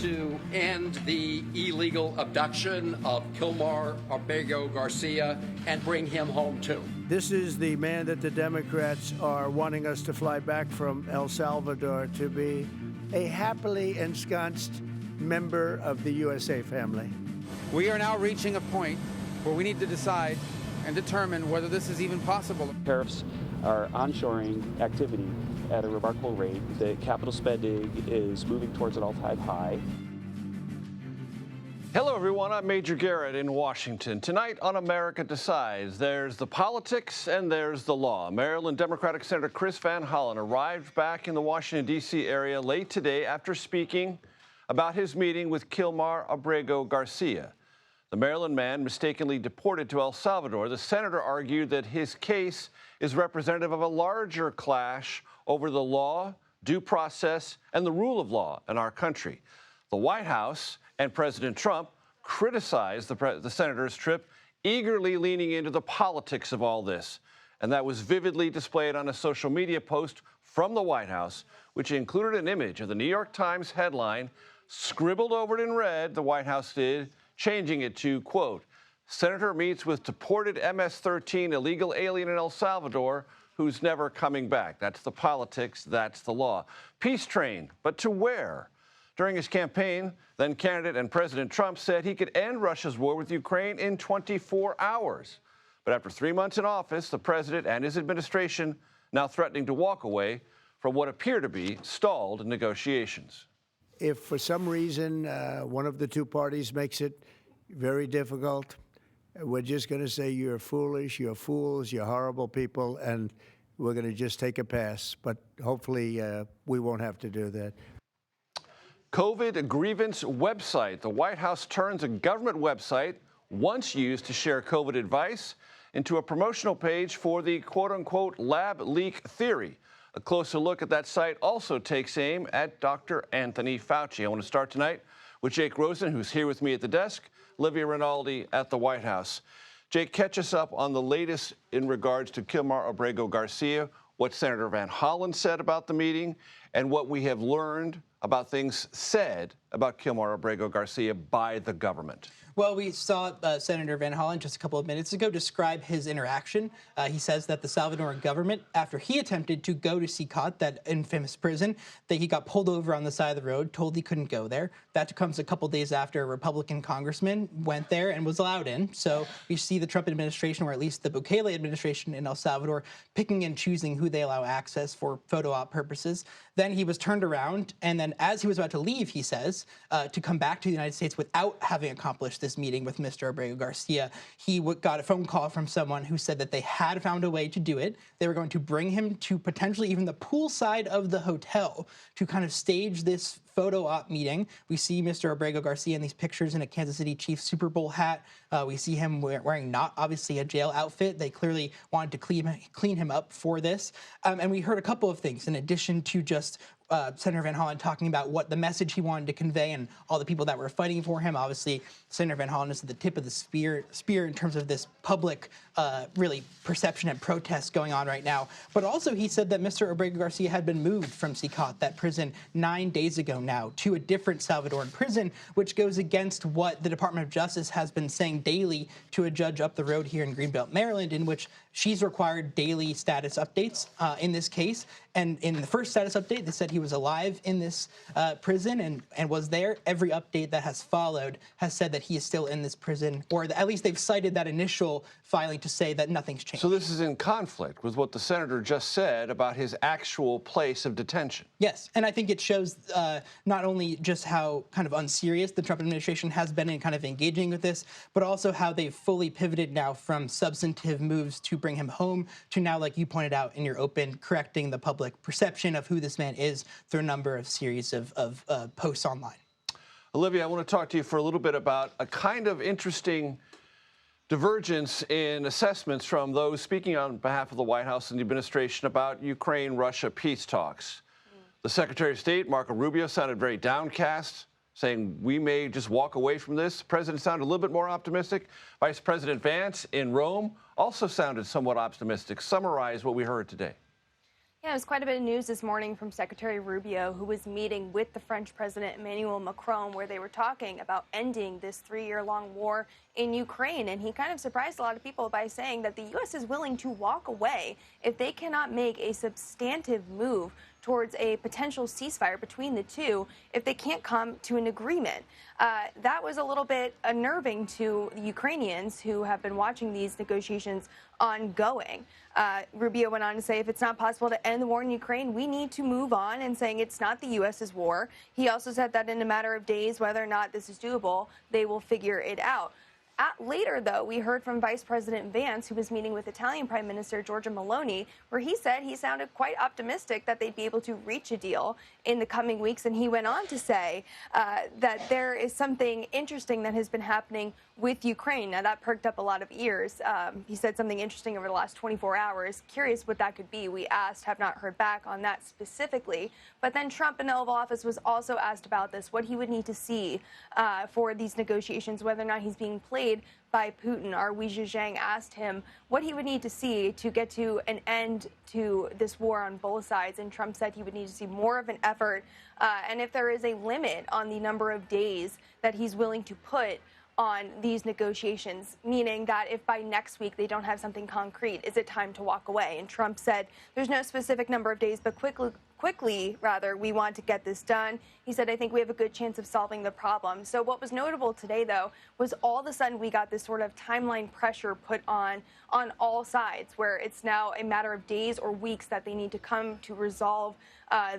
to end the illegal abduction of Kilmar Abrego Garcia and bring him home, too. This is the man that the Democrats are wanting us to fly back from El Salvador to be a happily ensconced member of the USA family. We are now reaching a point where we need to decide and determine whether this is even possible. Tariffs are onshoring activity at a remarkable rate. The capital spending is moving towards an all-time high. Hello, everyone. I'm Major Garrett in Washington. Tonight on America Decides, there's the politics and there's the law. Maryland Democratic Senator Chris Van Hollen arrived back in the Washington, D.C. area late today after speaking about his meeting with Kilmar Abrego Garcia. The Maryland man mistakenly deported to El Salvador. The senator argued that his case is representative of a larger clash over the law, due process, and the rule of law in our country. The White House and President Trump criticized the senator's trip, eagerly leaning into the politics of all this. And that was vividly displayed on a social media post from the White House, which included an image of the New York Times headline, scribbled over it in red, the White House did, changing it to, quote, Senator meets with deported MS-13 illegal alien in El Salvador who's never coming back. That's the politics, that's the law. Peace train, but to where? During his campaign, then candidate and President Trump said he could end Russia's war with Ukraine in 24 hours. But after 3 months in office, the president and his administration now threatening to walk away from what appear to be stalled negotiations. If for some reason one of the two parties makes it very difficult, we're just going to say you're foolish, you're fools, you're horrible people, and we're going to just take a pass. But hopefully we won't have to do that. COVID grievance website. The White House turns a government website once used to share COVID advice into a promotional page for the quote-unquote lab leak theory. A closer look at that site also takes aim at Dr. Anthony Fauci. I want to start tonight with Jake Rosen, who's here with me at the desk, Livia Rinaldi at the White House. Jake, catch us up on the latest in regards to Kilmar Abrego Garcia, what Senator Van Hollen said about the meeting, and what we have learned about things said about Kilmar Abrego Garcia by the government. Well, we saw Senator Van Hollen just a couple of minutes ago describe his interaction. He says that the Salvadoran government, after he attempted to go to CCOT, that infamous prison, that he got pulled over on the side of the road, told he couldn't go there. That comes a couple days after a Republican congressman went there and was allowed in. So we see the Trump administration, or at least the Bukele administration in El Salvador, picking and choosing who they allow access for photo op purposes. Then he was turned around, and then as he was about to leave, he says, to come back to the United States without having accomplished this meeting with Mr. Abrego Garcia, he got a phone call from someone who said that they had found a way to do it. They were going to bring him to potentially even the poolside of the hotel to kind of stage this photo op meeting. We see Mr. Abrego Garcia in these pictures in a Kansas City Chiefs Super Bowl hat. We see him wearing not obviously a jail outfit. They clearly wanted to clean him up for this. And we heard a couple of things in addition to just Senator Van Hollen talking about what the message he wanted to convey and all the people that were fighting for him. Obviously, Senator Van Hollen is at the tip of the spear in terms of this public really perception and protest going on right now. But also he said that Mr. Abrego Garcia had been moved from CCOT, that prison, 9 days ago now, to a different Salvadoran prison, which goes against what the Department of Justice has been saying daily to a judge up the road here in Greenbelt, Maryland, in which she's required daily status updates in this case. And in the first status update, they said he was alive in this prison and was there. Every update that has followed has said that he is still in this prison, or at least they've cited that initial filing to say that nothing's changed. So this is in conflict with what the senator just said about his actual place of detention. Yes, and I think it shows not only just how kind of unserious the Trump administration has been in kind of engaging with this, but also how they've fully pivoted now from substantive moves to bring him home to now, like you pointed out in your open, correcting the public perception of who this man is through a number of series of posts online. Olivia, I want to talk to you for a little bit about a kind of interesting divergence in assessments from those speaking on behalf of the White House and the administration about Ukraine-Russia peace talks. The Secretary of State, Marco Rubio, sounded very downcast, saying we may just walk away from this. The president sounded a little bit more optimistic. Vice President Vance in Rome also sounded somewhat optimistic. Summarize what we heard today. Yeah, there's quite a bit of news this morning from Secretary Rubio, who was meeting with the French President Emmanuel Macron, where they were talking about ending this 3-year-long war in Ukraine. And he kind of surprised a lot of people by saying that the U.S. is willing to walk away if they cannot make a substantive move towards a potential ceasefire between the two if they can't come to an agreement. That was a little bit unnerving to the Ukrainians who have been watching these negotiations ongoing. Rubio went on to say if it's not possible to end the war in Ukraine, we need to move on, and saying it's not the U.S.'s war. He also said that in a matter of days, whether or not this is doable, they will figure it out. Later, though, we heard from Vice President Vance, who was meeting with Italian Prime Minister Giorgia Meloni, where he said he sounded quite optimistic that they'd be able to reach a deal in the coming weeks. And he went on to say that there is something interesting that has been happening with Ukraine. Now, that perked up a lot of ears. He said something interesting over the last 24 hours. Curious what that could be. We asked, have not heard back on that specifically. But then Trump in the Oval Office was also asked about this, what he would need to see for these negotiations, whether or not he's being played by Putin. Our Wei Zhang asked him what he would need to see to get to an end to this war on both sides, and Trump said he would need to see more of an effort, and if there is a limit on the number of days that he's willing to put on these negotiations, meaning that if by next week they don't have something concrete, is it time to walk away? And Trump said there's no specific number of days, but quickly, we want to get this done. He said, I think we have a good chance of solving the problem. So what was notable today, though, was all of a sudden we got this sort of timeline pressure put on all sides, where it's now a matter of days or weeks that they need to come to resolve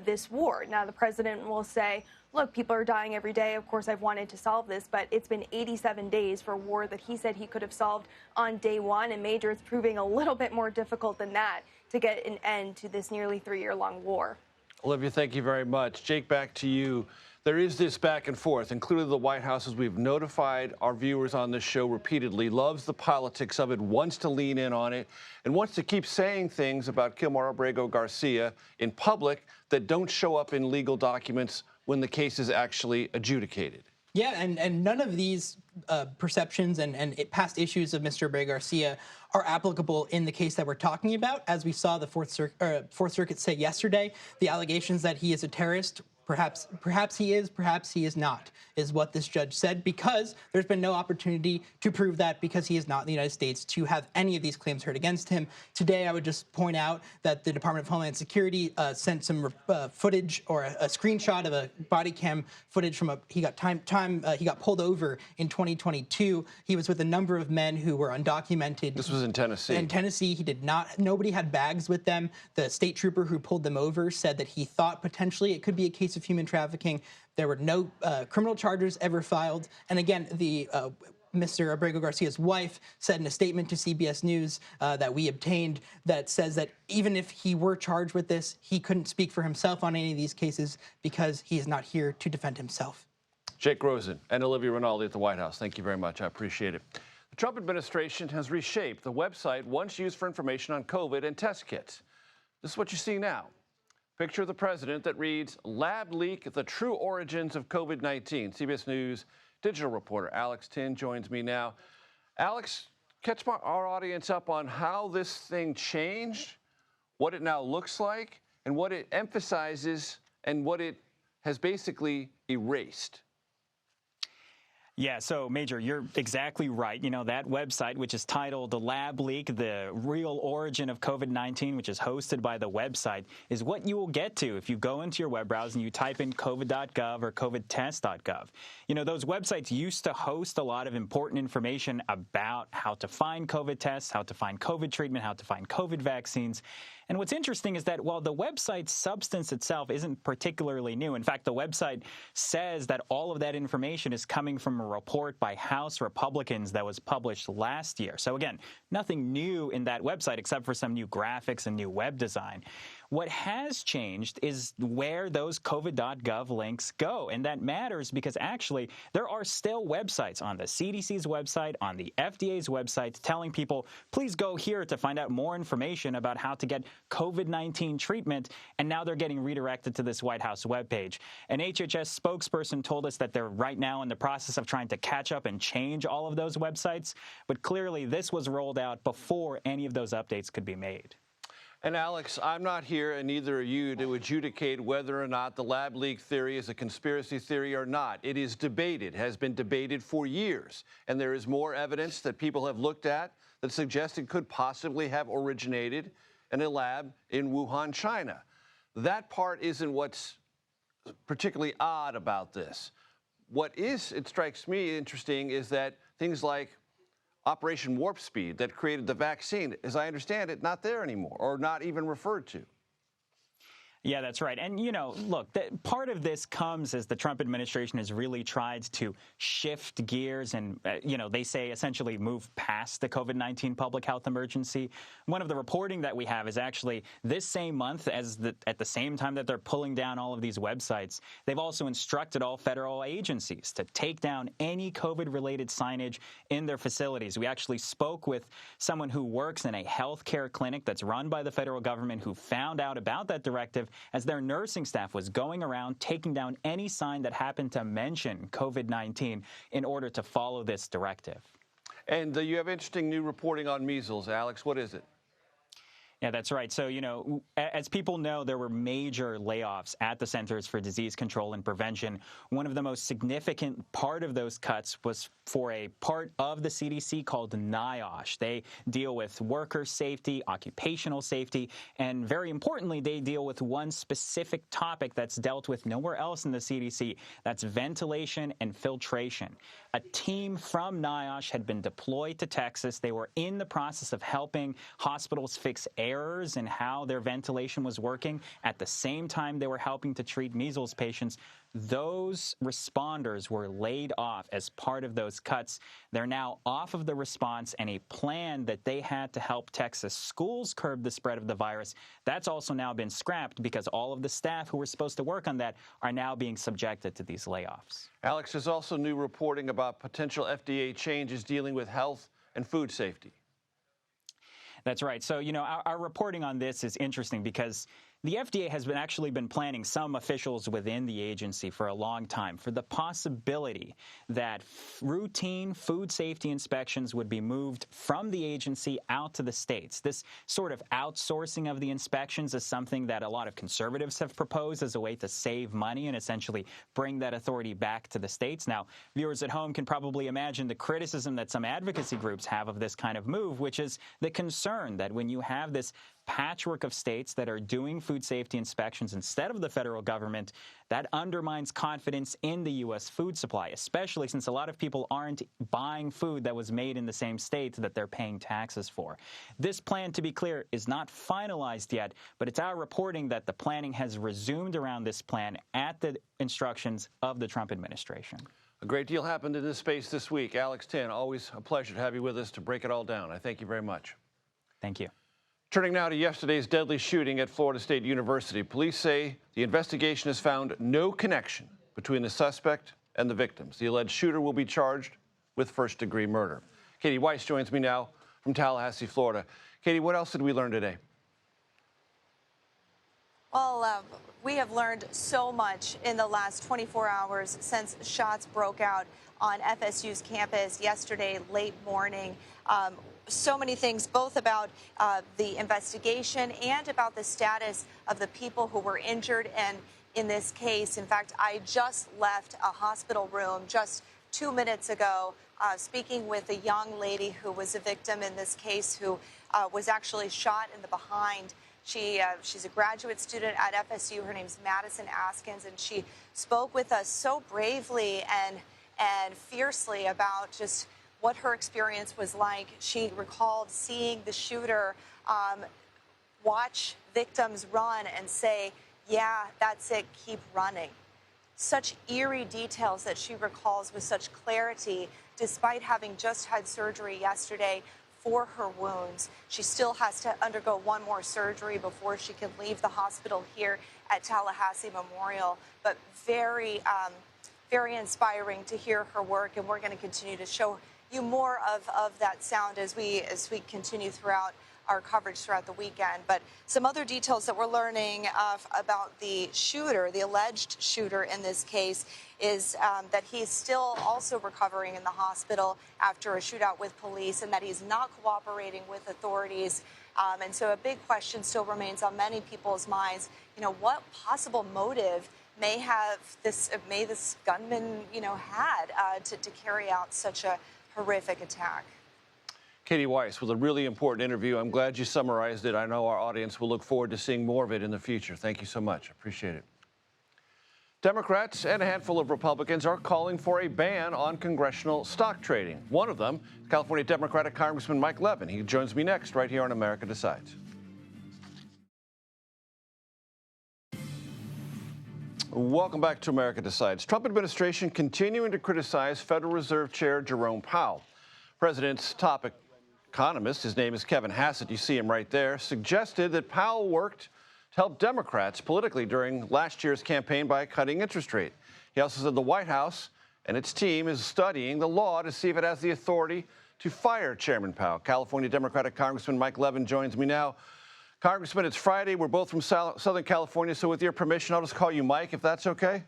this war. Now, the president will say, look, people are dying every day. Of course, I've wanted to solve this, but it's been 87 days for a war that he said he could have solved on day one. And Major, it's proving a little bit more difficult than that to get an end to this nearly 3-year-long war. Olivia, thank you very much. Jake, back to you. There is this back and forth, and clearly the White House, as we've notified our viewers on this show repeatedly, loves the politics of it, wants to lean in on it, and wants to keep saying things about Kilmar Abrego Garcia in public that don't show up in legal documents when the case is actually adjudicated. Yeah, and none of these perceptions and past issues of Mr. Abrego Garcia are applicable in the case that we're talking about. As we saw the Fourth Circuit say yesterday, the allegations that he is a terrorist, perhaps he is, perhaps he is not, is what this judge said, because there's been no opportunity to prove that, because he is not in the United States to have any of these claims heard against him. Today, I would just point out that the Department of Homeland Security sent some footage, or a screenshot of a body cam footage from he got pulled over in 2022. He was with a number of men who were undocumented. This was in Tennessee. In Tennessee, nobody had bags with them. The state trooper who pulled them over said that he thought potentially it could be a case of human trafficking. There were no criminal charges ever filed. And again, Mr. Abrego Garcia's wife said in a statement to CBS News that we obtained that says that even if he were charged with this, he couldn't speak for himself on any of these cases because he is not here to defend himself. Jake Rosen and Olivia Rinaldi at the White House, thank you very much. I appreciate it. The Trump administration has reshaped the website once used for information on COVID and test kits. This is what you see now. Picture of the president that reads, "Lab leak, the true origins of COVID-19." CBS News digital reporter Alex Tin joins me now. Alex, catch our audience up on how this thing changed, what it now looks like, and what it emphasizes, and what it has basically erased. Yeah, so Major, you're exactly right. You know, that website, which is titled The Lab Leak, The Real Origin of COVID-19, which is hosted by the website, is what you will get to if you go into your web browser and you type in covid.gov or covidtest.gov. You know, those websites used to host a lot of important information about how to find COVID tests, how to find COVID treatment, how to find COVID vaccines. And what's interesting is that while the website's substance itself isn't particularly new, in fact, the website says that all of that information is coming from a report by House Republicans that was published last year. So again, nothing new in that website except for some new graphics and new web design. What has changed is where those covid.gov links go. And that matters because actually there are still websites on the CDC's website, on the FDA's website, telling people, please go here to find out more information about how to get COVID-19 treatment. And now they're getting redirected to this White House webpage. An HHS spokesperson told us that they're right now in the process of trying to catch up and change all of those websites. But clearly this was rolled out before any of those updates could be made. And Alex, I'm not here, and neither are you, to adjudicate whether or not the lab leak theory is a conspiracy theory or not. It is debated, has been debated for years, and there is more evidence that people have looked at that suggests it could possibly have originated in a lab in Wuhan, China. That part isn't what's particularly odd about this. What is, it strikes me, interesting is that things like Operation Warp Speed that created the vaccine, as I understand it, not there anymore, or not even referred to. Yeah, that's right. And, you know, look, part of this comes as the Trump administration has really tried to shift gears and, you know, they say essentially move past the COVID-19 public health emergency. One of the reporting that we have is actually this same month, at the same time that they're pulling down all of these websites, they've also instructed all federal agencies to take down any COVID-related signage in their facilities. We actually spoke with someone who works in a healthcare clinic that's run by the federal government who found out about that directive as their nursing staff was going around taking down any sign that happened to mention COVID-19 in order to follow this directive. And you have interesting new reporting on measles. Alex, what is it? Yeah, that's right. So, you know, as people know, there were major layoffs at the Centers for Disease Control and Prevention. One of the most significant part of those cuts was for a part of the CDC called NIOSH. They deal with worker safety, occupational safety, and very importantly, they deal with one specific topic that's dealt with nowhere else in the CDC. That's ventilation and filtration. A team from NIOSH had been deployed to Texas. They were in the process of helping hospitals fix errors in how their ventilation was working. At the same time, they were helping to treat measles patients. Those responders were laid off as part of those cuts. They're now off of the response, and a plan that they had to help Texas schools curb the spread of the virus, that's also now been scrapped because all of the staff who were supposed to work on that are now being subjected to these layoffs. Alex, there's also new reporting about potential FDA changes dealing with health and food safety. That's right. So, you know, our reporting on this is interesting because the FDA has actually been planning, some officials within the agency for a long time, for the possibility that routine food safety inspections would be moved from the agency out to the states. This sort of outsourcing of the inspections is something that a lot of conservatives have proposed as a way to save money and essentially bring that authority back to the states. Now, viewers at home can probably imagine the criticism that some advocacy groups have of this kind of move, which is the concern that when you have this patchwork of states that are doing food safety inspections instead of the federal government, that undermines confidence in the U.S. food supply, especially since a lot of people aren't buying food that was made in the same state that they're paying taxes for. This plan, to be clear, is not finalized yet, but it's our reporting that the planning has resumed around this plan at the instructions of the Trump administration. A great deal happened in this space this week. Alex Tin, always a pleasure to have you with us to break it all down. I thank you very much. Thank you. Turning now to yesterday's deadly shooting at Florida State University. Police say the investigation has found no connection between the suspect and the victims. The alleged shooter will be charged with first-degree murder. Katie Weiss joins me now from Tallahassee, Florida. Katie, what else did we learn today? Well, we have learned so much in the last 24 hours since shots broke out on FSU's campus yesterday late morning. So many things, both about the investigation and about the status of the people who were injured and in this case. In fact, I just left a hospital room just 2 minutes ago speaking with a young lady who was a victim in this case who was actually shot in the behind. She's a graduate student at FSU. Her name's Madison Askins, and she spoke with us so bravely and fiercely about just what her experience was like. She recalled seeing the shooter watch victims run and say, yeah, that's it, keep running. Such eerie details that she recalls with such clarity, despite having just had surgery yesterday for her wounds. She still has to undergo one more surgery before she can leave the hospital here at Tallahassee Memorial. But very, very inspiring to hear her work, and we're going to continue to show you more of that sound as we continue throughout our coverage throughout the weekend. But some other details that we're learning about the shooter, the alleged shooter in this case, is that he's still also recovering in the hospital after a shootout with police, and that he's not cooperating with authorities. And so a big question still remains on many people's minds. What possible motive may this gunman, had to carry out such a horrific attack? Katie Weiss with a really important interview. I'm glad you summarized it. I know our audience will look forward to seeing more of it in the future. Thank you so much. Appreciate it. Democrats and a handful of Republicans are calling for a ban on congressional stock trading. One of them, California Democratic Congressman Mike Levin. He joins me next right here on America Decides. Welcome back to America Decides. Trump administration continuing to criticize Federal Reserve Chair Jerome Powell. President's top economist, his name is Kevin Hassett, you see him right there, suggested that Powell worked to help Democrats politically during last year's campaign by cutting interest rate. He also said the White House and its team is studying the law to see if it has the authority to fire Chairman Powell. California Democratic Congressman Mike Levin joins me now. Congressman, it's Friday. We're both from Southern California, so with your permission, I'll just call you Mike, if that's okay.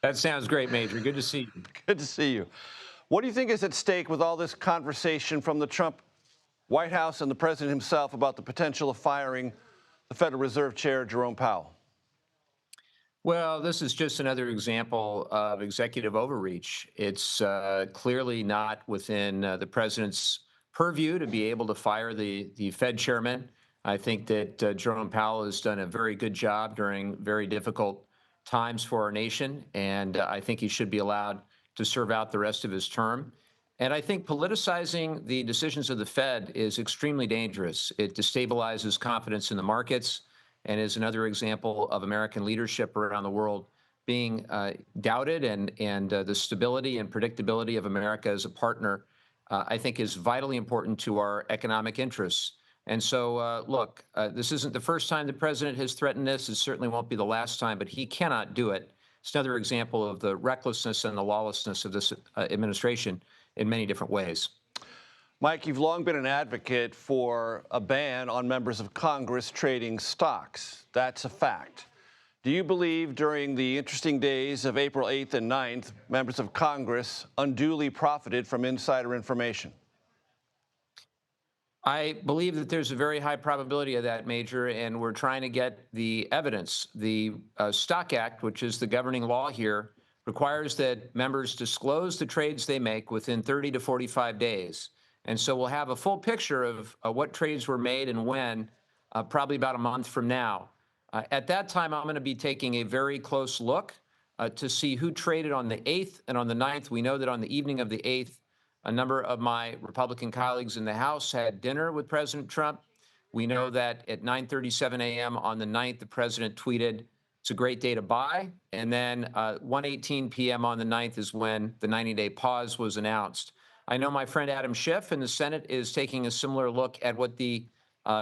That sounds great, Major. Good to see you. Good to see you. What do you think is at stake with all this conversation from the Trump White House and the president himself about the potential of firing the Federal Reserve Chair, Jerome Powell? Well, this is just another example of executive overreach. It's clearly not within the president's purview to be able to fire the Fed chairman. I think that Jerome Powell has done a very good job during very difficult times for our nation, and I think he should be allowed to serve out the rest of his term. And I think politicizing the decisions of the Fed is extremely dangerous. It destabilizes confidence in the markets and is another example of American leadership around the world being doubted, and the stability and predictability of America as a partner, I think, is vitally important to our economic interests. And so, look, this isn't the first time the president has threatened this. It certainly won't be the last time, but he cannot do it. It's another example of the recklessness and the lawlessness of this administration in many different ways. Mike, you've long been an advocate for a ban on members of Congress trading stocks. That's a fact. Do you believe during the interesting days of April 8th and 9th, members of Congress unduly profited from insider information? I believe that there's a very high probability of that, Major, and we're trying to get the evidence. The Stock Act, which is the governing law here, requires that members disclose the trades they make within 30 to 45 days. And so we'll have a full picture of what trades were made and when, probably about a month from now. At that time, I'm going to be taking a very close look to see who traded on the 8th and on the 9th. We know that on the evening of the 8th, a number of my Republican colleagues in the House had dinner with President Trump. We know that at 9:37 a.m. on the 9th, the president tweeted, "It's a great day to buy." And then 1:18 p.m. on the 9th is when the 90-day pause was announced. I know my friend Adam Schiff in the Senate is taking a similar look at what the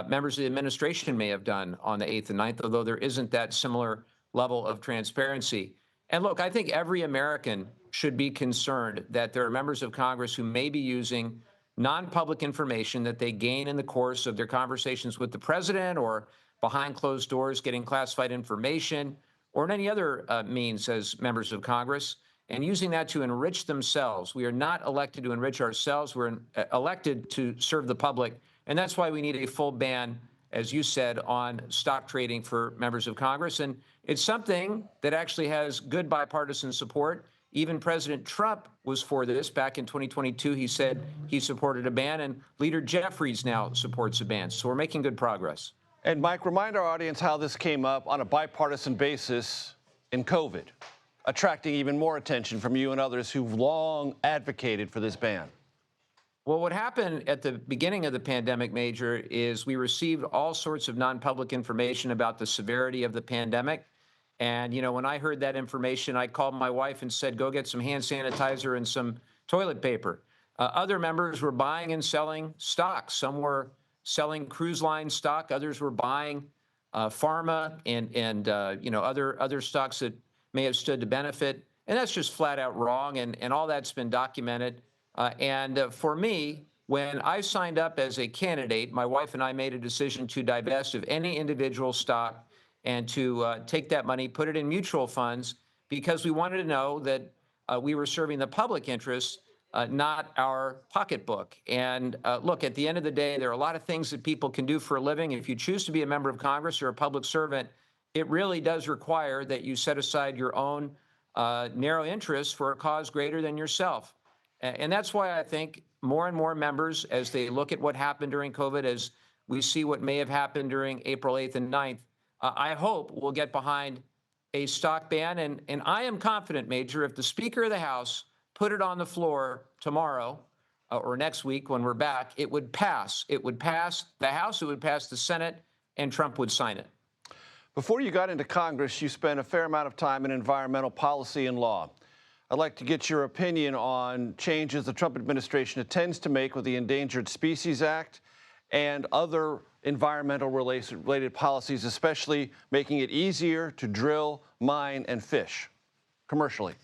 members of the administration may have done on the 8th and 9th, although there isn't that similar level of transparency. And look, I think every American should be concerned that there are members of Congress who may be using non-public information that they gain in the course of their conversations with the president or behind closed doors getting classified information or in any other means as members of Congress and using that to enrich themselves. We are not elected to enrich ourselves. We're elected to serve the public. And that's why we need a full ban, as you said, on stock trading for members of Congress. And it's something that actually has good bipartisan support. Even President Trump was for this. Back in 2022, he said he supported a ban, and Leader Jeffries now supports a ban. So we're making good progress. And Mike, remind our audience how this came up on a bipartisan basis in COVID, attracting even more attention from you and others who've long advocated for this ban. Well, what happened at the beginning of the pandemic, Major, is we received all sorts of non-public information about the severity of the pandemic. And, you know, when I heard that information, I called my wife and said, go get some hand sanitizer and some toilet paper. Other members were buying and selling stocks. Some were selling cruise line stock. Others were buying pharma and you know, other stocks that may have stood to benefit. And that's just flat out wrong. And all that's been documented. And for me, When I signed up as a candidate, my wife and I made a decision to divest of any individual stock and to take that money, put it in mutual funds, because we wanted to know that we were serving the public interest, not our pocketbook. And look, at the end of the day, there are a lot of things that people can do for a living. If you choose to be a member of Congress or a public servant, it really does require that you set aside your own narrow interests for a cause greater than yourself. And that's why I think more and more members, as they look at what happened during COVID, as we see what may have happened during April 8th and 9th, I hope we'll get behind a stock ban. And I am confident, Major, if the Speaker of the House put it on the floor tomorrow or next week when we're back, it would pass. It would pass the House, it would pass the Senate, and Trump would sign it. Before you got into Congress, you spent a fair amount of time in environmental policy and law. I'd like to get your opinion on changes the Trump administration intends to make with the Endangered Species Act and other environmental related policies, especially making it easier to drill, mine, and fish commercially.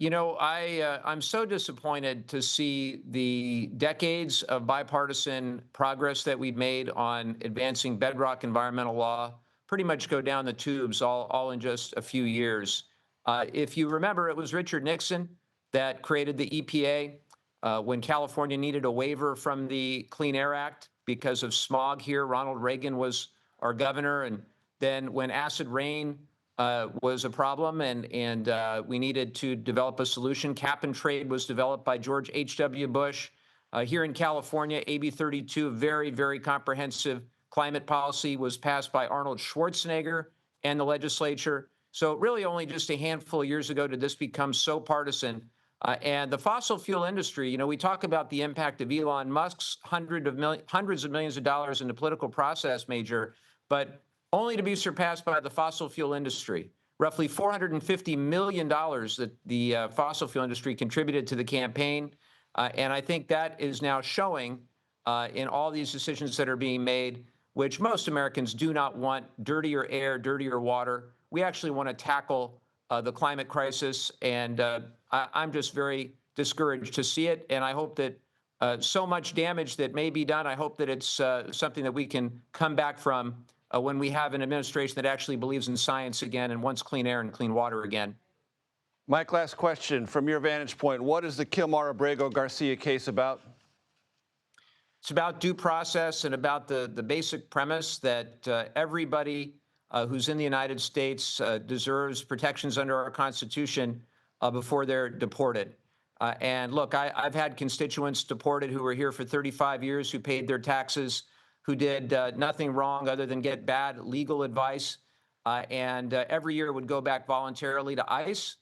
You know, I'm so disappointed to see the decades of bipartisan progress that we've made on advancing bedrock environmental law pretty much go down the tubes all in just a few years. If you remember, it was Richard Nixon that created the EPA when California needed a waiver from the Clean Air Act because of smog here. Ronald Reagan was our governor. And then when acid rain was a problem and we needed to develop a solution, cap and trade was developed by George H.W. Bush. Here in California, AB 32, very, very comprehensive climate policy, was passed by Arnold Schwarzenegger and the legislature. So really only just a handful of years ago did this become so partisan. And the fossil fuel industry, you know, we talk about the impact of Elon Musk's hundreds of millions of dollars in the political process, Major, but only to be surpassed by the fossil fuel industry. Roughly $450 million that the fossil fuel industry contributed to the campaign. And I think that is now showing in all these decisions that are being made, which most Americans do not want: dirtier air, dirtier water. We actually want to tackle the climate crisis, and I'm just very discouraged to see it. And I hope that so much damage that may be done, I hope that it's something that we can come back from when we have an administration that actually believes in science again and wants clean air and clean water again. Mike, last question. From your vantage point, what is the Kilmar Abrego Garcia case about? It's about due process and about the basic premise that everybody who's in the United States deserves protections under our Constitution before they're deported. And look, I've had constituents deported who were here for 35 years, who paid their taxes, who did nothing wrong other than get bad legal advice, and every year would go back voluntarily to ICE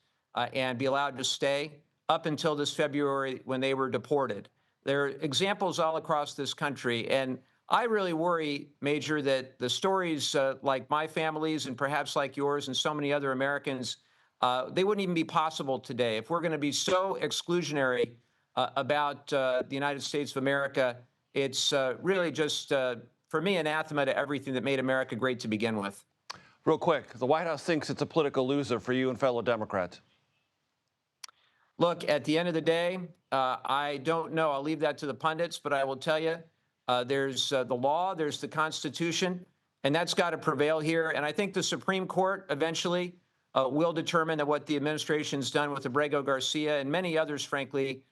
and be allowed to stay up until this February when they were deported. There are examples all across this country, and I really worry, Major, that the stories like my family's and perhaps like yours and so many other Americans, they wouldn't even be possible today. If we're going to be so exclusionary about the United States of America, it's really just, for me, anathema to everything that made America great to begin with. Real quick, the White House thinks it's a political loser for you and fellow Democrats. Look, at the end of the day, I don't know. I'll leave that to the pundits, but I will tell you, there's the law, there's the Constitution, and that's got to prevail here. And I think the Supreme Court eventually will determine that what the administration's done with Abrego Garcia and many others, frankly,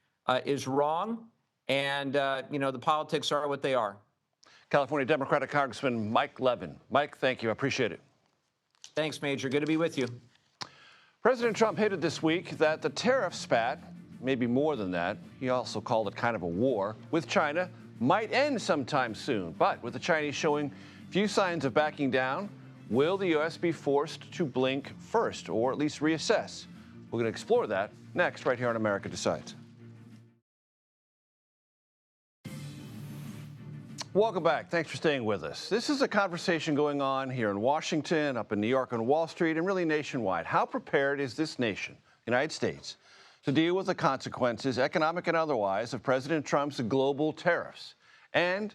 is wrong. And, you know, the politics are what they are. California Democratic Congressman Mike Levin. Mike, thank you. I appreciate it. Thanks, Major. Good to be with you. President Trump hinted this week that the tariff spat, maybe more than that, he also called it kind of a war, with China might end sometime soon. But with the Chinese showing few signs of backing down, will the U.S. be forced to blink first, or at least reassess? We're going to explore that next, right here on America Decides. Welcome back. Thanks for staying with us. This is a conversation going on here in Washington, up in New York on Wall Street, and really nationwide. How prepared is this nation, United States, to deal with the consequences, economic and otherwise, of President Trump's global tariffs? And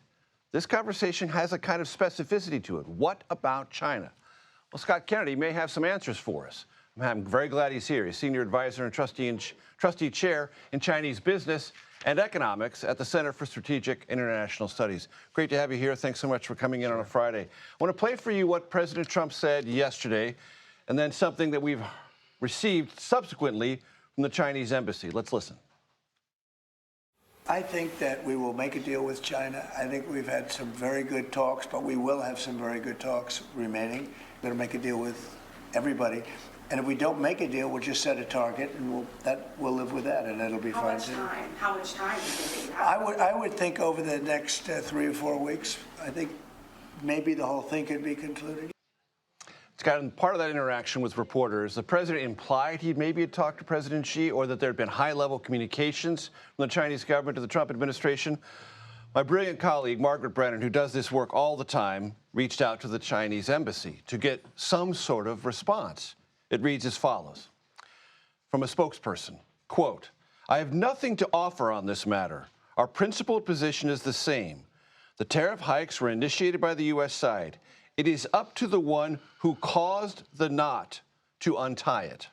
this conversation has a kind of specificity to it. What about China? Well, Scott Kennedy may have some answers for us. I'm very glad he's here. He's Senior Advisor and Trustee Chair in Chinese Business and economics at the Center for Strategic International Studies. Great to have you here. Thanks so much for coming in on a Friday. I want to play for you what President Trump said yesterday, and then something that we've received subsequently from the Chinese embassy. Let's listen. I think that we will make a deal with China. I think we've had some very good talks, but we will have some very good talks remaining. We're going to make a deal with everybody. And if we don't make a deal, we'll just set a target, and we'll live with that, and it'll be fine too. How much time do you think you have? I would think over the next 3 or 4 weeks, I think maybe the whole thing could be concluded. Scott, in part of that interaction with reporters, the president implied he maybe had talked to President Xi, or that there had been high-level communications from the Chinese government to the Trump administration. My brilliant colleague, Margaret Brennan, who does this work all the time, reached out to the Chinese embassy to get some sort of response. It reads as follows. From a spokesperson, quote, "I have nothing to offer on this matter. Our principled position is the same. The tariff hikes were initiated by the U.S. side. It is up to the one who caused the knot to untie it.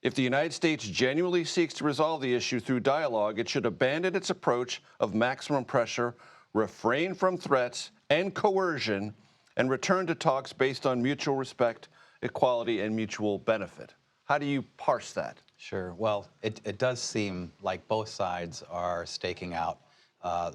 If the United States genuinely seeks to resolve the issue through dialogue, it should abandon its approach of maximum pressure, refrain from threats and coercion, and return to talks based on mutual respect, equality, and mutual benefit." How do you parse that? Sure. Well, it does seem like both sides are staking out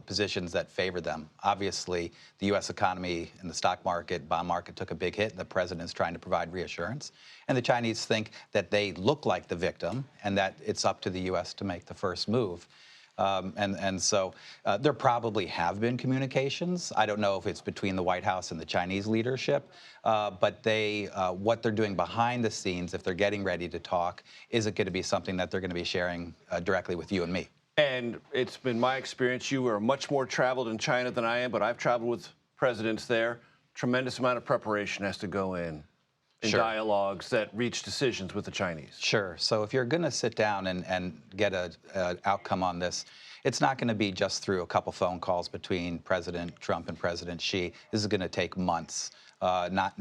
positions that favor them. Obviously, the U.S. economy and the stock market, bond market took a big hit. The president is trying to provide reassurance. And the Chinese think that they look like the victim and that it's up to the U.S. to make the first move. So there probably have been communications. I don't know if it's between the White House and the Chinese leadership, but what they're doing behind the scenes, if they're getting ready to talk, isn't going to be something that they're going to be sharing directly with you and me. And it's been my experience, you are much more traveled in China than I am, but I've traveled with presidents there. Tremendous amount of preparation has to go in Sure. dialogues that reach decisions with the Chinese. Sure. So if you're going to sit down and get an outcome on this, it's not going to be just through a couple phone calls between President Trump and President Xi. This is going to take months. Not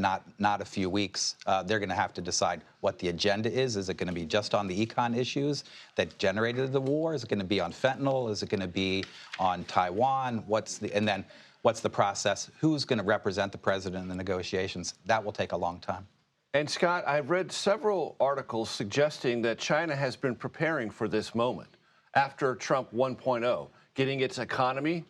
a few weeks. They're going to have to decide what the agenda is. Is it going to be just on the econ issues that generated the war? Is it going to be on fentanyl? Is it going to be on Taiwan? And then what's the process? Who's going to represent the president in the negotiations? That will take a long time. And Scott, I've read several articles suggesting that China has been preparing for this moment after Trump 1.0, getting its economy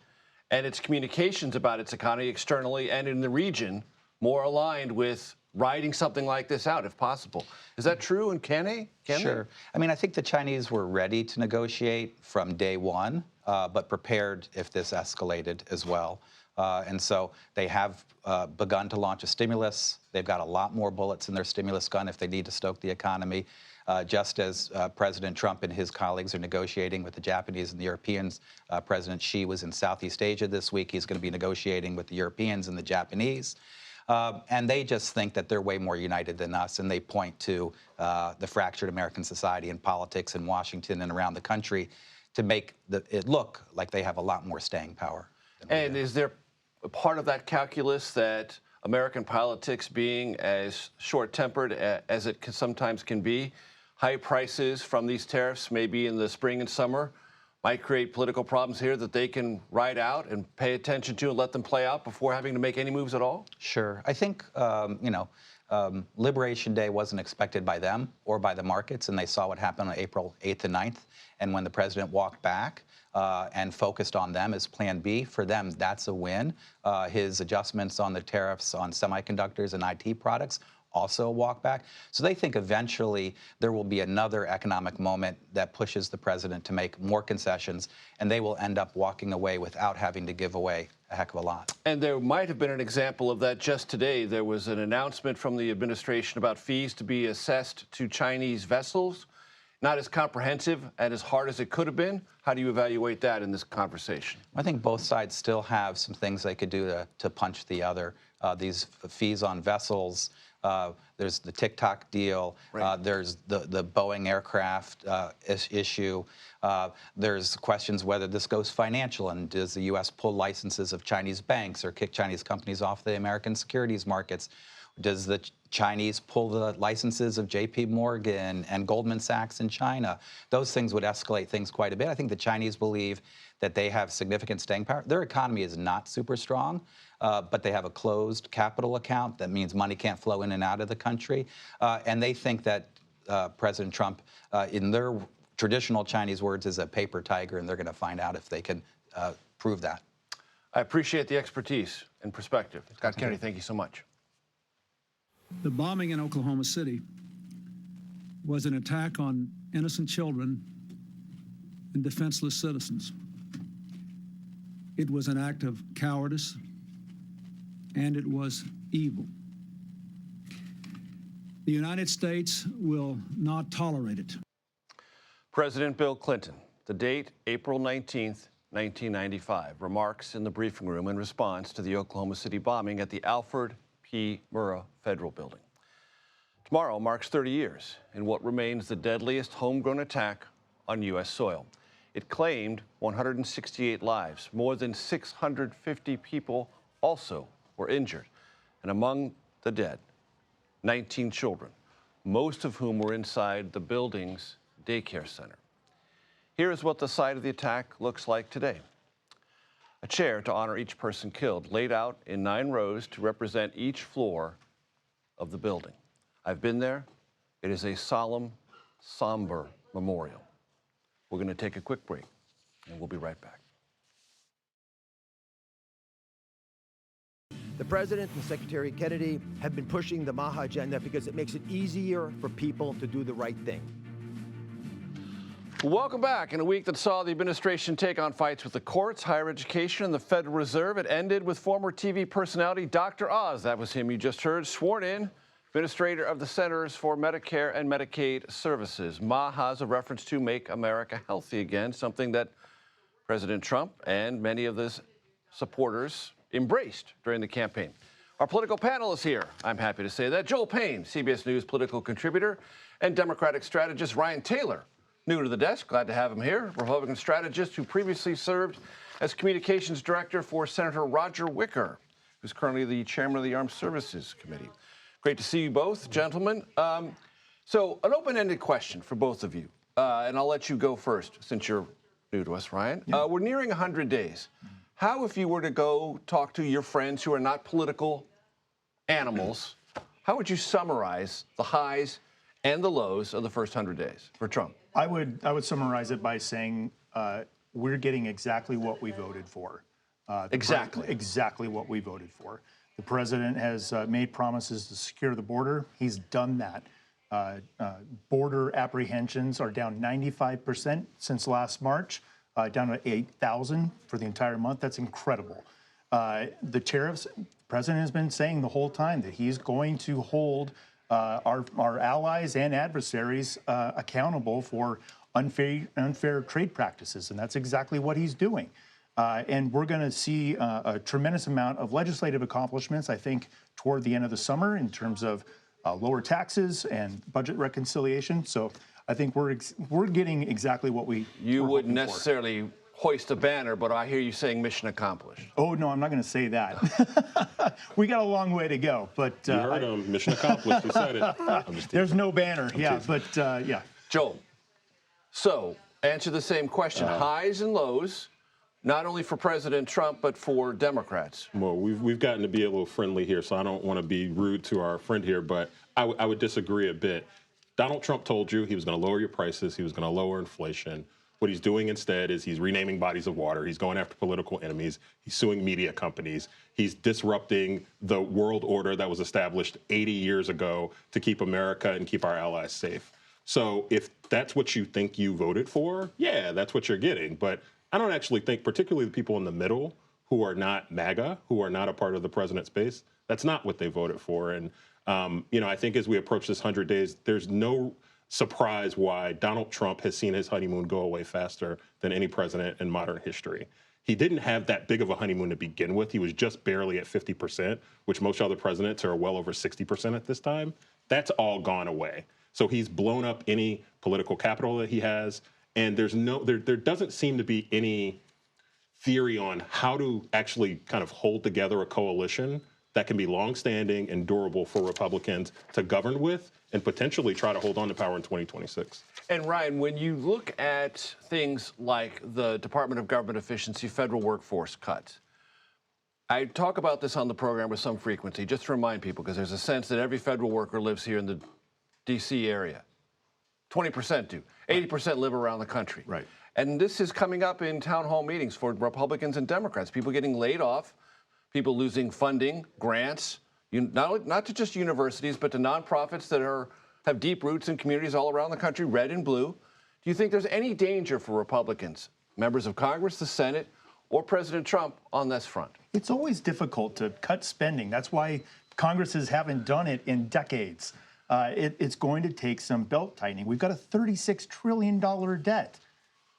and its communications about its economy externally and in the region more aligned with riding something like this out, if possible. Is that true, and can they? Sure. I mean, I think the Chinese were ready to negotiate from day one, but prepared if this escalated as well. And so they have begun to launch a stimulus. They've got a lot more bullets in their stimulus gun if they need to stoke the economy. Just as President Trump and his colleagues are negotiating with the Japanese and the Europeans, President Xi was in Southeast Asia this week. He's going to be negotiating with the Europeans and the Japanese. And they just think that they're way more united than us, and they point to the fractured American society and politics in Washington and around the country to make it look like they have a lot more staying power. And is there a part of that calculus that American politics being as short-tempered as it sometimes can be, high prices from these tariffs maybe in the spring and summer might create political problems here that they can ride out and pay attention to and let them play out before having to make any moves at all? Sure. I think, Liberation Day wasn't expected by them or by the markets, and they saw what happened on April 8th and 9th. And when the president walked back and focused on them as Plan B, for them, that's a win. His adjustments on the tariffs on semiconductors and IT products, also a walk back. So they think eventually there will be another economic moment that pushes the president to make more concessions, and they will end up walking away without having to give away a heck of a lot. And there might have been an example of that just today. There was an announcement from the administration about fees to be assessed to Chinese vessels. Not as comprehensive and as hard as it could have been. How do you evaluate that in this conversation? I think both sides still have some things they could do to punch the other. These fees on vessels, there's the TikTok deal, right. There's the Boeing aircraft issue. There's questions whether this goes financial, and does the U.S. pull licenses of Chinese banks or kick Chinese companies off the American securities markets? Does the Chinese pull the licenses of J.P. Morgan and Goldman Sachs in China? Those things would escalate things quite a bit. I think the Chinese believe that they have significant staying power. Their economy is not super strong, but they have a closed capital account. That means money can't flow in and out of the country. And they think that President Trump, in their traditional Chinese words, is a paper tiger, and they're going to find out if they can prove that. I appreciate the expertise and perspective. Scott Kennedy, thank you so much. The bombing in Oklahoma City was an attack on innocent children and defenseless citizens. It was an act of cowardice, and it was evil. The United States will not tolerate it. President Bill Clinton, the date April 19th, 1995, remarks in the briefing room in response to the Oklahoma City bombing at the Alfred P. Murrah Federal Building. Tomorrow marks 30 years in what remains the deadliest homegrown attack on U.S. soil. It claimed 168 lives. More than 650 people also were injured. And among the dead, 19 children, most of whom were inside the building's daycare center. Here is what the site of the attack looks like today. A chair to honor each person killed, laid out in 9 rows to represent each floor of the building. I've been there. It is a solemn, somber memorial. We're going to take a quick break, and we'll be right back. The President and Secretary Kennedy have been pushing the MAHA agenda because it makes it easier for people to do the right thing. Welcome back. In a week that saw the administration take on fights with the courts, higher education, and the Federal Reserve, it ended with former TV personality Dr. Oz, that was him you just heard, sworn in, Administrator of the Centers for Medicare and Medicaid Services. MAHA is a reference to Make America Healthy Again, something that President Trump and many of his supporters embraced during the campaign. Our political panel is here. I'm happy to say that. Joel Payne, CBS News political contributor, and Democratic strategist Ryan Taylor, new to the desk. Glad to have him here. Republican strategist who previously served as communications director for Senator Roger Wicker, who's currently the chairman of the Armed Services Committee. Great to see you both, gentlemen. So an open-ended question for both of you, and I'll let you go first since you're new to us, Ryan. Yeah. We're nearing 100 days. How, if you were to go talk to your friends who are not political animals, how would you summarize the highs and the lows of the first 100 days for Trump? I would summarize it by saying we're getting exactly what we voted for. Exactly what we voted for. The president has made promises to secure the border. He's done that. Border apprehensions are down 95% since last March, down to 8,000 for the entire month. That's incredible. The tariffs, the president has been saying the whole time that he's going to hold our allies and adversaries accountable for unfair trade practices, and that's exactly what he's doing. And we're going to see a tremendous amount of legislative accomplishments, I think, toward the end of the summer in terms of lower taxes and budget reconciliation. So I think we're getting exactly what we You wouldn't necessarily hoist a banner, but I hear you saying mission accomplished. Oh, no, I'm not going to say that. We got a long way to go. But you heard him. Mission accomplished. He said it. There's no banner. Yeah. Joel, so answer the same question. Highs and lows. Not only for President Trump, but for Democrats. Well, we've gotten to be a little friendly here, so I don't want to be rude to our friend here, but I would disagree a bit. Donald Trump told you he was going to lower your prices, he was going to lower inflation. What he's doing instead is he's renaming bodies of water, he's going after political enemies, he's suing media companies, he's disrupting the world order that was established 80 years ago to keep America and keep our allies safe. So if that's what you think you voted for, yeah, that's what you're getting. But I don't actually think, particularly the people in the middle who are not MAGA, who are not a part of the president's base, that's not what they voted for. And, I think as we approach this 100 days, there's no surprise why Donald Trump has seen his honeymoon go away faster than any president in modern history. He didn't have that big of a honeymoon to begin with. He was just barely at 50%, which most other presidents are well over 60% at this time. That's all gone away. So he's blown up any political capital that he has. And there doesn't seem to be any theory on how to actually kind of hold together a coalition that can be longstanding and durable for Republicans to govern with and potentially try to hold on to power in 2026. And Ryan, when you look at things like the Department of Government Efficiency federal workforce cuts, I talk about this on the program with some frequency, just to remind people, because there's a sense that every federal worker lives here in the D.C. area. 20% do. 80% live around the country. Right. And this is coming up in town hall meetings for Republicans and Democrats. People getting laid off, people losing funding, grants, not to just universities, but to nonprofits that have deep roots in communities all around the country, red and blue. Do you think there's any danger for Republicans, members of Congress, the Senate, or President Trump on this front? It's always difficult to cut spending. That's why Congresses haven't done it in decades. It's going to take some belt tightening. We've got a $36 trillion debt.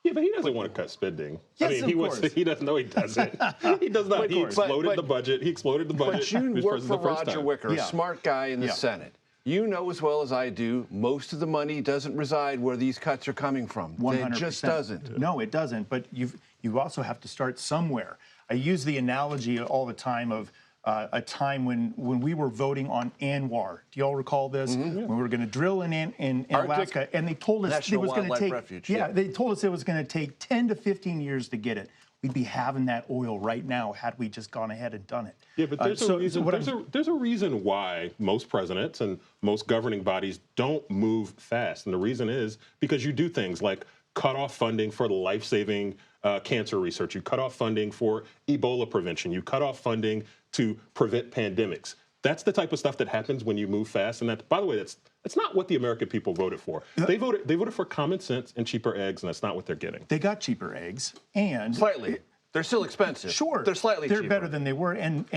Yeah, but he doesn't want to cut spending. Yes, I mean, he doesn't. No, he doesn't. He does not. He exploded the budget. He exploded the budget. But you work for Roger Wicker, a smart guy in the Senate. You know as well as I do, most of the money doesn't reside where these cuts are coming from. 100%. It just doesn't. No, it doesn't. But you also have to start somewhere. I use the analogy all the time of a time when we were voting on ANWR. Do you all recall this? Mm-hmm. When we were going to drill in Alaska, and they told us it was going to take refuge, they told us it was going to take 10 to 15 years to get it. We'd be having that oil right now had we just gone ahead and done it. Yeah, but there's a reason. There's a reason why most presidents and most governing bodies don't move fast, and the reason is because you do things like cut off funding for life-saving cancer research. You cut off funding for Ebola prevention. You cut off funding to prevent pandemics. That's the type of stuff that happens when you move fast. And that, by the way, that's not what the American people voted for. They voted for common sense and cheaper eggs, and that's not what they're getting. They got cheaper eggs, and slightly. They're still expensive. Sure, they're slightly cheaper. They're better than they were, and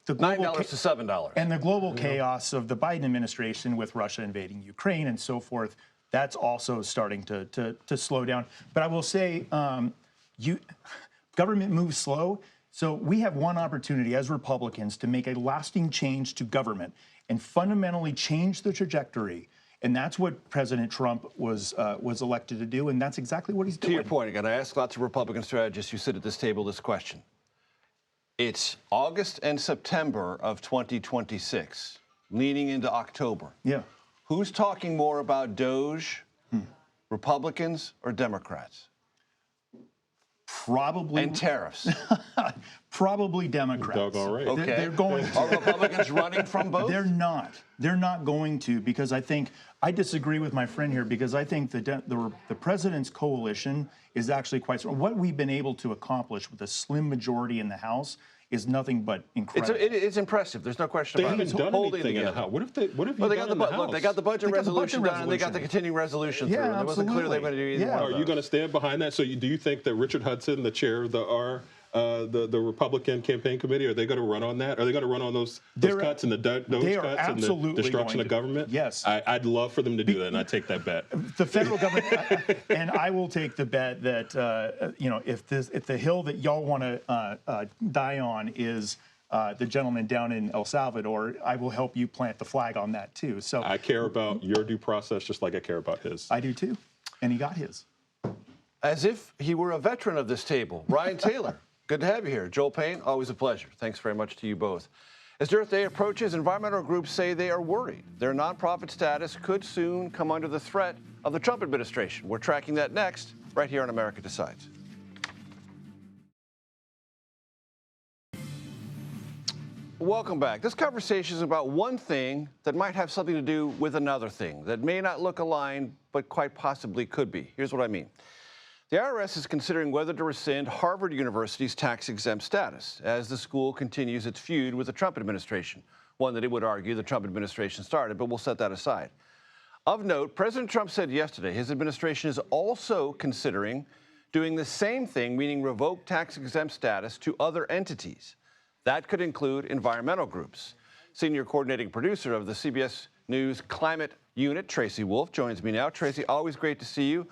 the global $9 to $7. And the global chaos of the Biden administration with Russia invading Ukraine and so forth, that's also starting to slow down. But I will say, government moves slow. So we have one opportunity as Republicans to make a lasting change to government and fundamentally change the trajectory. And that's what President Trump was elected to do, and that's exactly what he's doing. To your point, again, I ask lots of Republican strategists who sit at this table this question. It's August and September of 2026, leaning into October. Yeah. Who's talking more about DOGE, Republicans or Democrats? Probably. And tariffs. Probably Democrats. Doggone right. Okay. They're going to. Are Republicans running from both? They're not. They're not going to, because I disagree with my friend here, because I think the president's coalition is actually quite strong. What we've been able to accomplish with a slim majority in the House is nothing but incredible. It's impressive. There's no question about it. They haven't done anything in the House. What have you done in the House? Look, they got the budget resolution done, and they got the continuing resolution through. And it wasn't clear they were going to do either one of those. Are you going to stand behind that? So do you think that Richard Hudson, the chair of the Republican campaign committee, are they going to run on that? Are they going to run on those cuts and the DOGE cuts and the destruction of government? Yes. I'd love for them to do that, and I'd take that bet. The federal government, and I will take the bet that if the hill that y'all want to die on is the gentleman down in El Salvador, I will help you plant the flag on that too. So I care about your due process just like I care about his. I do too, and he got his. As if he were a veteran of this table. Ryan Taylor, good to have you here. Joel Payne, always a pleasure. Thanks very much to you both. As Earth Day approaches, environmental groups say they are worried their nonprofit status could soon come under the threat of the Trump administration. We're tracking that next, right here on America Decides. Welcome back. This conversation is about one thing that might have something to do with another thing that may not look aligned, but quite possibly could be. Here's what I mean. The IRS is considering whether to rescind Harvard University's tax-exempt status as the school continues its feud with the Trump administration, one that it would argue the Trump administration started, but we'll set that aside. Of note, President Trump said yesterday his administration is also considering doing the same thing, meaning revoke tax-exempt status to other entities. That could include environmental groups. Senior coordinating producer of the CBS News Climate Unit, Tracy Wolf, joins me now. Tracy, always great to see you.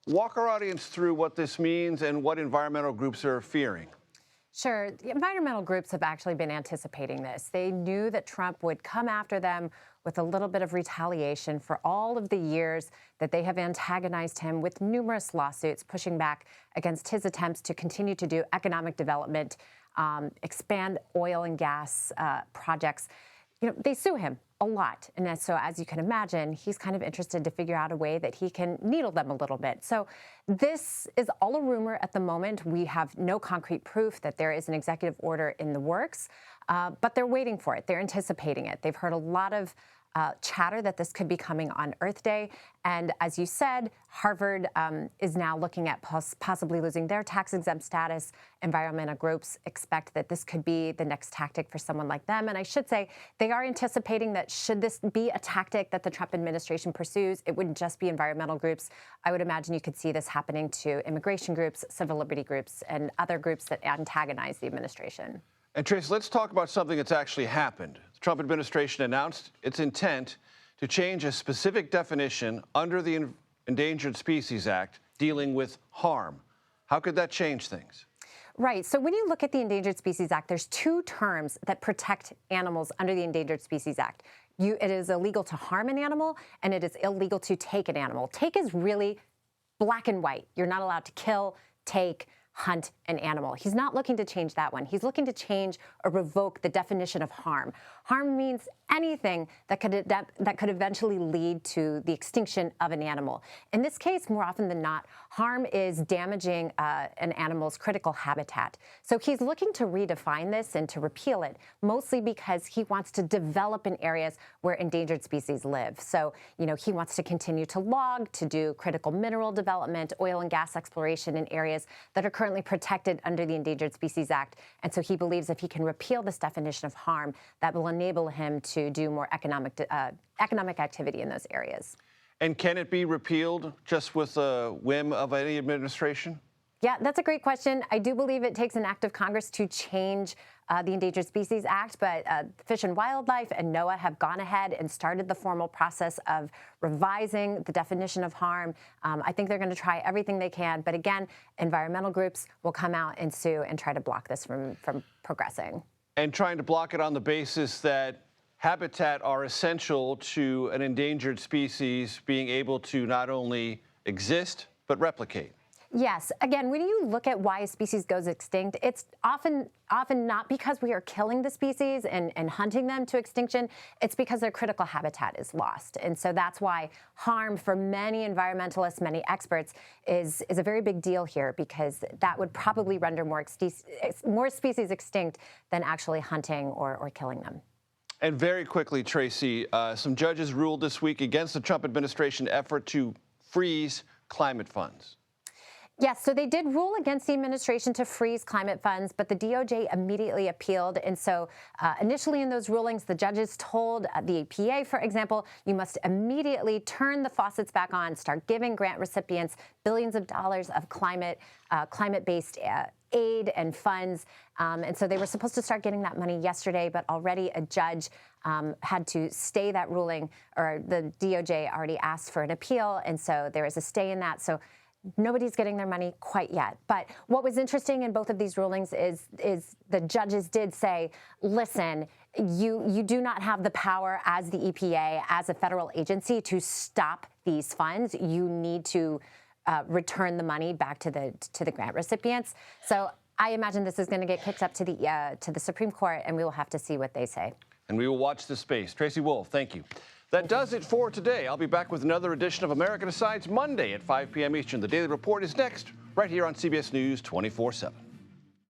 Walk our audience through what this means and what environmental groups are fearing. Sure. The environmental groups have actually been anticipating this. They knew that Trump would come after them with a little bit of retaliation for all of the years that they have antagonized him with numerous lawsuits pushing back against his attempts to continue to do economic development expand oil and gas projects. They sue him a lot. And so as you can imagine, he's kind of interested to figure out a way that he can needle them a little bit. So this is all a rumor at the moment. We have no concrete proof that there is an executive order in the works, but they're waiting for it. They're anticipating it. They've heard a lot of chatter that this could be coming on Earth Day. And as you said, Harvard is now looking at possibly losing their tax-exempt status. Environmental groups expect that this could be the next tactic for someone like them. And I should say, they are anticipating that should this be a tactic that the Trump administration pursues, it wouldn't just be environmental groups. I would imagine you could see this happening to immigration groups, civil liberty groups, and other groups that antagonize the administration. And Trace, let's talk about something that's actually happened. The Trump administration announced its intent to change a specific definition under the Endangered Species Act dealing with harm. How could that change things? Right. So when you look at the Endangered Species Act, there's two terms that protect animals under the Endangered Species Act. It is illegal to harm an animal, and it is illegal to take an animal. Take is really black and white. You're not allowed to kill, take, hunt an animal. He's not looking to change that one. He's looking to change or revoke the definition of harm. Harm means anything that could eventually lead to the extinction of an animal. In this case, more often than not, harm is damaging an animal's critical habitat. So he's looking to redefine this and to repeal it, mostly because he wants to develop in areas where endangered species live. So, he wants to continue to log, to do critical mineral development, oil and gas exploration in areas that are currently protected under the Endangered Species Act. And so he believes if he can repeal this definition of harm, that will enable him to do more economic activity in those areas. And can it be repealed just with a whim of any administration? Yeah, that's a great question. I do believe it takes an act of Congress to change the Endangered Species Act, but Fish and Wildlife and NOAA have gone ahead and started the formal process of revising the definition of harm. I think they're going to try everything they can, but again, environmental groups will come out and sue and try to block this from progressing. And trying to block it on the basis that habitat are essential to an endangered species being able to not only exist, but replicate. Yes. Again, when you look at why a species goes extinct, it's often not because we are killing the species and hunting them to extinction. It's because their critical habitat is lost. And so that's why harm for many environmentalists, many experts, is a very big deal here, because that would probably render more species extinct than actually hunting or killing them. And very quickly, Tracy, some judges ruled this week against the Trump administration effort to freeze climate funds. Yes, so they did rule against the administration to freeze climate funds, but the DOJ immediately appealed. And so initially in those rulings, the judges told the EPA, for example, you must immediately turn the faucets back on, start giving grant recipients billions of dollars of climate-based aid and funds. And so they were supposed to start getting that money yesterday, but already a judge had to stay that ruling, or the DOJ already asked for an appeal. And so there is a stay in that. So nobody's getting their money quite yet. But what was interesting in both of these rulings is the judges did say, listen, you do not have the power as the EPA, as a federal agency, to stop these funds. You need to return the money back to the grant recipients. So I imagine this is going to get kicked up to the Supreme Court, and we will have to see what they say. And we will watch the space. Tracy Wolf, thank you. That does it for today. I'll be back with another edition of America Decides Monday at 5 p.m. Eastern. The Daily Report is next, right here on CBS News 24/7.